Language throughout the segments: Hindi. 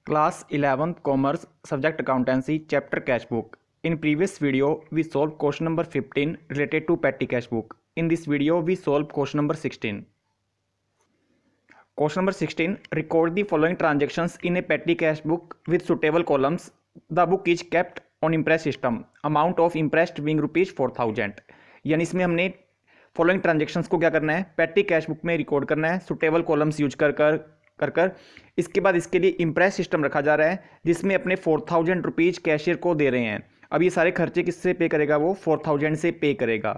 Class 11th Commerce Subject Accountancy Chapter Cash Book. In previous video we solved question number 15 related to petty cash book. In this video we solve question number 16. Question number 16, record the following transactions in a petty cash book with suitable columns. The book is kept on impress system. Amount of impressed being rupees 4000. यानी इसमें हमने फॉलोइंग ट्रांजेक्शन्स को क्या करना है, पेटी कैश बुक में रिकॉर्ड करना है सुटेबल कॉलम्स यूज कर इसके बाद इसके लिए इम्प्रेस सिस्टम रखा जा रहा है जिसमें अपने 4000 रुपीज़ कैशियर को दे रहे हैं। अब ये सारे खर्चे किससे पे करेगा, वो 4000 से पे करेगा।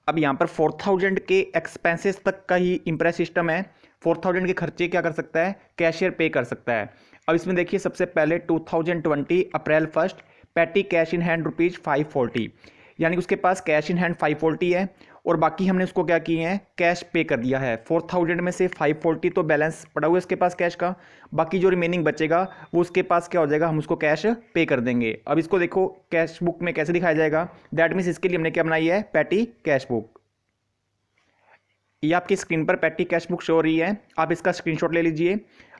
अब यहाँ पर 4000 के एक्सपेंसेस तक का ही इम्प्रेस सिस्टम है। 4000 के खर्चे क्या कर सकता है, कैशियर पे कर सकता है। अब इसमें देखिए सबसे पहले 2020 अप्रैल 1 पेटी कैश इन हैंड रुपीज़ 540, यानी कि उसके पास कैश इन हैंड 540 है और बाकी हमने उसको क्या किए हैं, कैश पे कर दिया है। 4000 में से 540 तो बैलेंस पड़ा हुआ है उसके पास कैश का, बाकी जो रिमेनिंग बचेगा वो उसके पास क्या हो जाएगा, हम उसको कैश पे कर देंगे। अब इसको देखो कैश बुक में कैसे दिखाया जाएगा, दैट मीन्स इसके लिए हमने क्या बनाई है, पेटी कैश बुक। ये आपकी स्क्रीन पर पेटी कैश बुक शो हो रही है, आप इसका स्क्रीनशॉट ले लीजिए।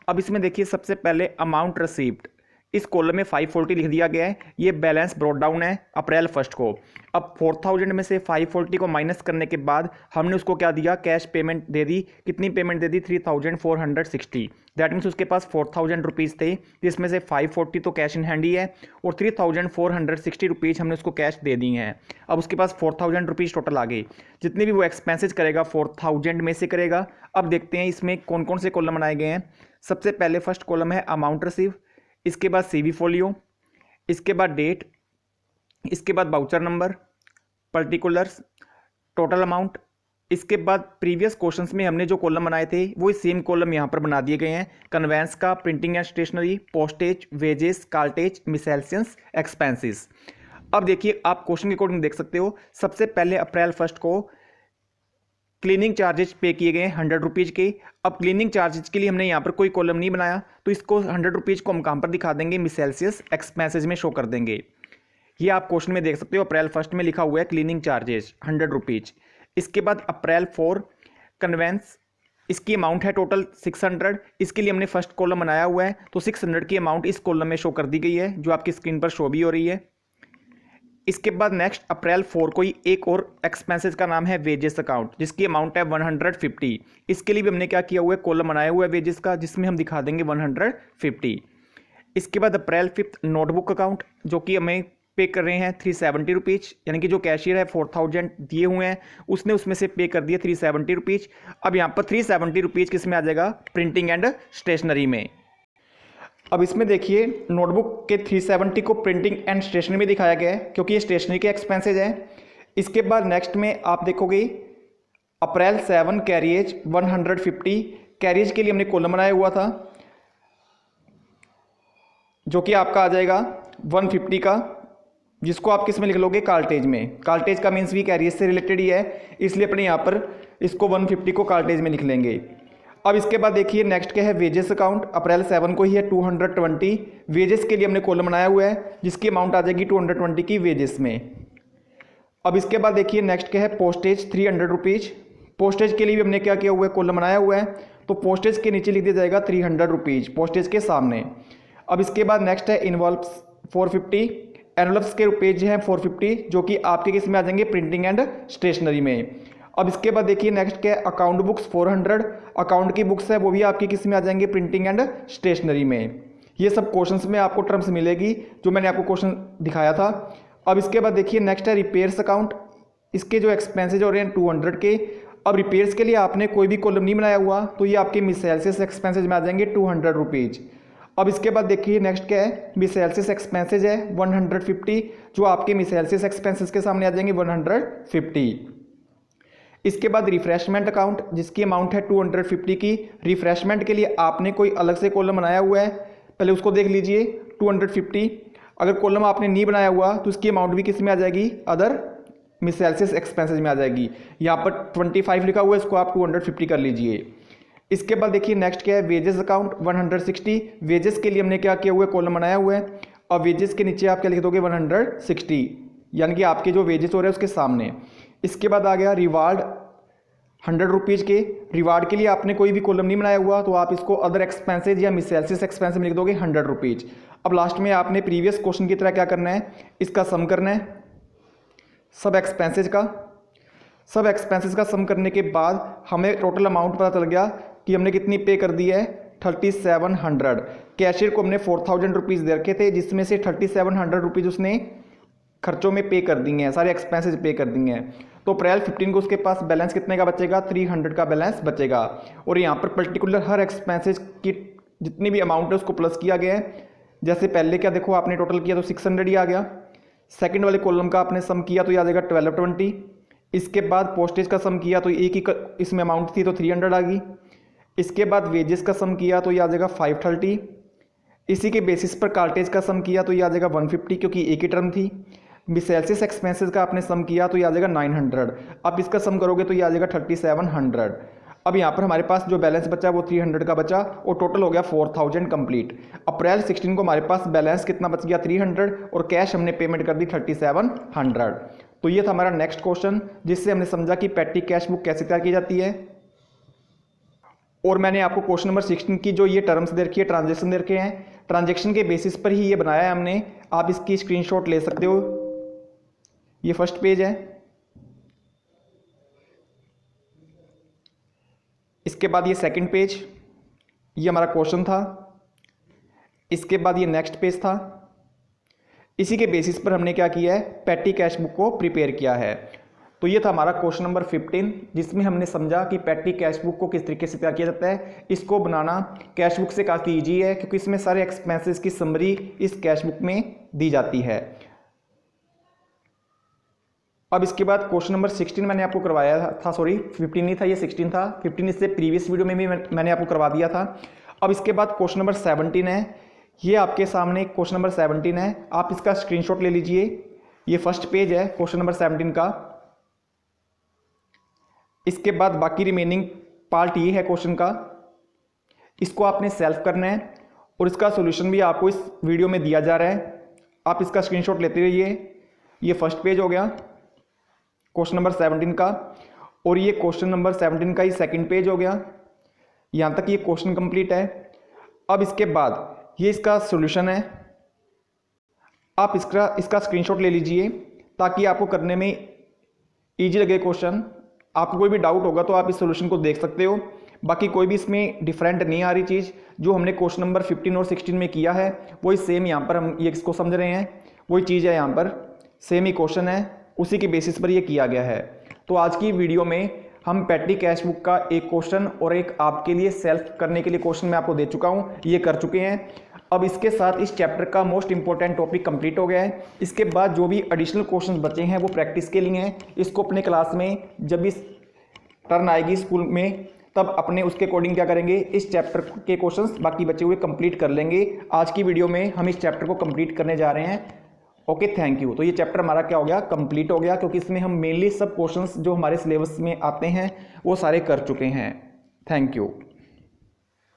अब इसमें देखिए सबसे पहले अमाउंट रिसीव्ड, इस कॉलम में 540 लिख दिया गया है, ये बैलेंस ब्रॉट डाउन है अप्रैल 1 को। अब 4000 में से 540 को माइनस करने के बाद हमने उसको क्या दिया, कैश पेमेंट दे दी। कितनी payment they the, 3460। That means उसके पास 4000 रुपीज़ थे जिसमें से 540 तो कैश इन हैंड ही है और 3460 रुपीज़ हमने उसको कैश दे दी हैं। अब उसके पास 4000 रुपीज़ टोटल आ गए। जितने भी वो एक्सपेंसेस करेगा 4000 में से करेगा। अब देखते हैं इसमें कौन कौन से कॉलम बनाए गए हैं। सबसे पहले फर्स्ट कॉलम है अमाउंट रिसीव, इसके बाद सीवी फोलियो, इसके बाद डेट, इसके बाद voucher number, particulars, total amount. इसके बाद प्रीवियस क्वेश्चंस में हमने जो कॉलम बनाए थे वो सेम कॉलम यहाँ पर बना दिए गए हैं। कन्वेंस का, printing and stationery, postage, wages, cartage, miscellaneous expenses. अब देखिए आप क्वेश्चन के अकॉर्डिंग देख सकते हो। सबसे पहले अप्रैल 1 को क्लीनिंग चार्जेस पे किए गए 100 रुपीज़ के। अब क्लीनिंग चार्जेस के लिए हमने यहाँ पर कोई कॉलम नहीं बनाया तो इसको 100 रुपीज़ को हम कहाँ पर दिखा देंगे, मिससेलेनियस एक्सपेंसेस में शो कर देंगे। ये आप क्वेश्चन में देख सकते हो, अप्रैल 1 में लिखा हुआ है क्लीनिंग चार्जेस 100 रुपीज़। इसके बाद अप्रैल 4 कन्वेंस, इसकी अमाउंट है टोटल 600, इसके लिए हमने फर्स्ट कॉलम बनाया हुआ है तो 600 की अमाउंट इस कॉलम में शो कर दी गई है जो आपकी स्क्रीन पर शो भी हो रही है। इसके बाद नेक्स्ट अप्रैल 4 को ही एक और एक्सपेंसेस का नाम है वेजेस अकाउंट, जिसकी अमाउंट है 150। इसके लिए भी हमने क्या किया हुआ है, कॉलम बनाया हुआ है वेजेस का जिसमें हम दिखा देंगे 150। इसके बाद अप्रैल 5 नोटबुक अकाउंट, जो कि हमें पे कर रहे हैं 370 रुपीज़, यानी कि जो कैशियर है 4000 दिए हुए हैं उसने उसमें से पे कर दिए 370 रुपीज़। अब यहाँ पर 370 रुपीज़ किस में आ जाएगा, प्रिंटिंग एंड स्टेशनरी में। अब इसमें देखिए नोटबुक के 370 को प्रिंटिंग एंड स्टेशनरी में दिखाया गया है क्योंकि ये स्टेशनरी के एक्सपेंसेज है। इसके बाद नेक्स्ट में आप देखोगे अप्रैल 7 कैरियज 150, कैरियज के लिए हमने कॉलम बनाया हुआ था जो कि आपका आ जाएगा 150 का, जिसको आप किस में लिख लोगे, कार्टेज में। कार्टेज का मीन्स भी कैरियज से रिलेटेड ही है, इसलिए अपने यहाँ पर इसको 150 को कार्टेज में लिख लेंगे। अब इसके बाद देखिए नेक्स्ट क्या है, वेजेस अकाउंट, अप्रैल 7 को ही है 220। वेजेस के लिए हमने कॉलम बनाया हुआ है जिसकी अमाउंट आ जाएगी 220 की वेजेस में। अब इसके बाद देखिए नेक्स्ट क्या है, पोस्टेज 300 रुपीज़। पोस्टेज के लिए भी हमने क्या किया हुआ है, कॉलम बनाया हुआ है तो पोस्टेज के नीचे लिख दिया जाएगा 300 रुपीज़ पोस्टेज के सामने। अब इसके बाद नेक्स्ट है इन्वॉल्व्स 450, एनवलप्स के पेज हैं 450 जो कि आपके किस में आ जाएंगे, प्रिंटिंग एंड स्टेशनरी में। अब इसके बाद देखिए नेक्स्ट क्या है, अकाउंट बुक्स 400, अकाउंट की बुक्स है वो भी आपकी किस में आ जाएंगे, प्रिंटिंग एंड स्टेशनरी में। ये सब क्वेश्चंस में आपको टर्म्स मिलेगी जो मैंने आपको क्वेश्चन दिखाया था। अब इसके बाद देखिए नेक्स्ट है रिपेयर्स अकाउंट, इसके जो एक्सपेंसेज हो रहे हैं 200 के। अब रिपेयर्स के लिए आपने कोई भी कॉलम नहीं बनाया हुआ तो ये आपके मिससेलेनियस एक्सपेंसेज में आ जाएंगे 200 रुपीज़। अब इसके बाद देखिए नेक्स्ट क्या है, मिससेलेनियस एक्सपेंसेज है 150 जो आपके मिससेलेनियस एक्सपेंसेज के सामने आ जाएंगे 150। इसके बाद रिफ्रेशमेंट अकाउंट, जिसकी अमाउंट है 250 की। रिफ्रेशमेंट के लिए आपने कोई अलग से कॉलम बनाया हुआ है, पहले उसको देख लीजिए 250। अगर कॉलम आपने नहीं बनाया हुआ तो उसकी अमाउंट भी किस में आ जाएगी, अदर मिससेलेनियस एक्सपेंसेज में आ जाएगी। यहाँ पर 25 लिखा हुआ है, इसको आप 250 कर लीजिए। इसके बाद देखिए नेक्स्ट क्या है, वेजेस अकाउंट 160। वेजेस के लिए हमने क्या किया हुआ है, कॉलम बनाया हुआ है और वेजेस के नीचे आप क्या लिख दोगे, 160, यानी कि आपके जो वेजेस हो रहे हैं उसके सामने। इसके बाद आ गया रिवार्ड ₹100 के। रिवार्ड के लिए आपने कोई भी कॉलम नहीं बनाया हुआ, तो आप इसको अदर एक्सपेंसेज या मिससेलसियस एक्सपेंस में लिख दोगे ₹100। अब लास्ट में आपने प्रीवियस क्वेश्चन की तरह क्या करना है, इसका सम करना है सब एक्सपेंसेज का सम करने के बाद हमें टोटल अमाउंट पता चल गया कि हमने कितनी पे कर दी है, 3700। कैशियर को हमने 4000 रुपीज़ दे रखे थे, जिसमें से 3700 रुपीज़ उसने खर्चों में पे कर दिए हैं, सारे एक्सपेंसेज पे कर दिए हैं। तो अप्रैल 15 को उसके पास बैलेंस कितने का बचेगा, 300 का बैलेंस बचेगा। और यहाँ पर पर्टिकुलर हर एक्सपेंसेज की जितनी भी अमाउंट है उसको प्लस किया गया है। जैसे पहले क्या देखो आपने टोटल किया तो 600 ही आ गया। सेकंड वाले कॉलम का आपने सम किया तो ये आ जाएगा 1220। इसके बाद पोस्टेज का सम किया तो एक ही इसमें अमाउंट थी तो 300 आ गई। इसके बाद वेजेस का सम किया तो ये आ जाएगा 530। इसी के बेसिस पर कार्टेज का सम किया तो ये आ जाएगा 150, क्योंकि एक ही टर्म थी। मिससेलसियस एक्सपेंसेस का आपने सम किया तो ये आ जाएगा 900। अब इसका सम करोगे तो ये आ जाएगा 3700। अब यहाँ पर हमारे पास जो बैलेंस बचा वो 300 का बचा और टोटल हो गया 4000 कंप्लीट। अप्रैल 16 को हमारे पास बैलेंस कितना बच गया, 300, और कैश हमने पेमेंट कर दी 3700। तो ये था हमारा नेक्स्ट क्वेश्चन, जिससे हमने समझा कि पेटी कैश बुक कैसे तैयार की जाती है। और मैंने आपको क्वेश्चन नंबर 16 की जो ये टर्म्स दे रखी है, ट्रांजेक्शन दे रखे हैं, ट्रांजेक्शन के बेसिस पर ही ये बनाया है हमने। आप इसकी स्क्रीनशॉट ले सकते हो। ये फर्स्ट पेज है, इसके बाद ये सेकंड पेज, ये हमारा क्वेश्चन था। इसके बाद ये नेक्स्ट पेज था। इसी के बेसिस पर हमने क्या किया है, पेटी कैश बुक को प्रिपेयर किया है। तो ये था हमारा क्वेश्चन नंबर 15, जिसमें हमने समझा कि पेटी कैश बुक को किस तरीके से तैयार किया जाता है। इसको बनाना कैश बुक से काफ़ी ईजी है, क्योंकि इसमें सारे एक्सपेंसेस की समरी इस कैश बुक में दी जाती है। अब इसके बाद क्वेश्चन नंबर 16 मैंने आपको करवाया था, सॉरी 15 नहीं था, ये 16 था। 15 इससे प्रीवियस वीडियो में भी मैंने आपको करवा दिया था। अब इसके बाद क्वेश्चन नंबर 17 है, ये आपके सामने क्वेश्चन नंबर 17 है। आप इसका स्क्रीनशॉट ले लीजिए। ये फर्स्ट पेज है क्वेश्चन नंबर 17 का। इसके बाद बाकी रिमेनिंग पार्ट ये है क्वेश्चन का, इसको आपने सेल्फ करना है और इसका सॉल्यूशन भी आपको इस वीडियो में दिया जा रहा है। आप इसका स्क्रीनशॉट लेते रहिए। ये फर्स्ट पेज हो गया क्वेश्चन नंबर 17 का, और ये क्वेश्चन नंबर 17 का ही सेकंड पेज हो गया। यहाँ तक ये क्वेश्चन कंप्लीट है। अब इसके बाद ये इसका सॉल्यूशन है। आप इसका स्क्रीनशॉट ले लीजिए ताकि आपको करने में इजी लगे क्वेश्चन। आपको कोई भी डाउट होगा तो आप इस सॉल्यूशन को देख सकते हो। बाकी कोई भी इसमें डिफरेंट नहीं आ रही चीज़, जो हमने क्वेश्चन नंबर 15 और 16 में किया है वही सेम यहाँ पर हम ये इसको समझ रहे हैं। वही चीज़ है, यहाँ पर सेम ही क्वेश्चन है, उसी के बेसिस पर ये किया गया है। तो आज की वीडियो में हम पेटी कैश बुक का एक क्वेश्चन और एक आपके लिए सेल्फ करने के लिए क्वेश्चन मैं आपको दे चुका हूँ, ये कर चुके हैं। अब इसके साथ इस चैप्टर का मोस्ट इंपॉर्टेंट टॉपिक कंप्लीट हो गया है। इसके बाद जो भी एडिशनल क्वेश्चंस बचे हैं वो प्रैक्टिस के लिए हैं। इसको अपने क्लास में जब इस टर्न आएगी स्कूल में, तब अपने उसके अकॉर्डिंग क्या करेंगे, इस चैप्टर के क्वेश्चंस बाकी बचे हुए कंप्लीट कर लेंगे। आज की वीडियो में हम इस चैप्टर को कंप्लीट करने जा रहे हैं। Okay, thank you. तो ये चैप्टर हमारा क्या हो गया, कंप्लीट हो गया, क्योंकि इसमें हम मेनली सब क्वेश्चंस जो हमारे सिलेबस में आते हैं वो सारे कर चुके हैं। Thank you.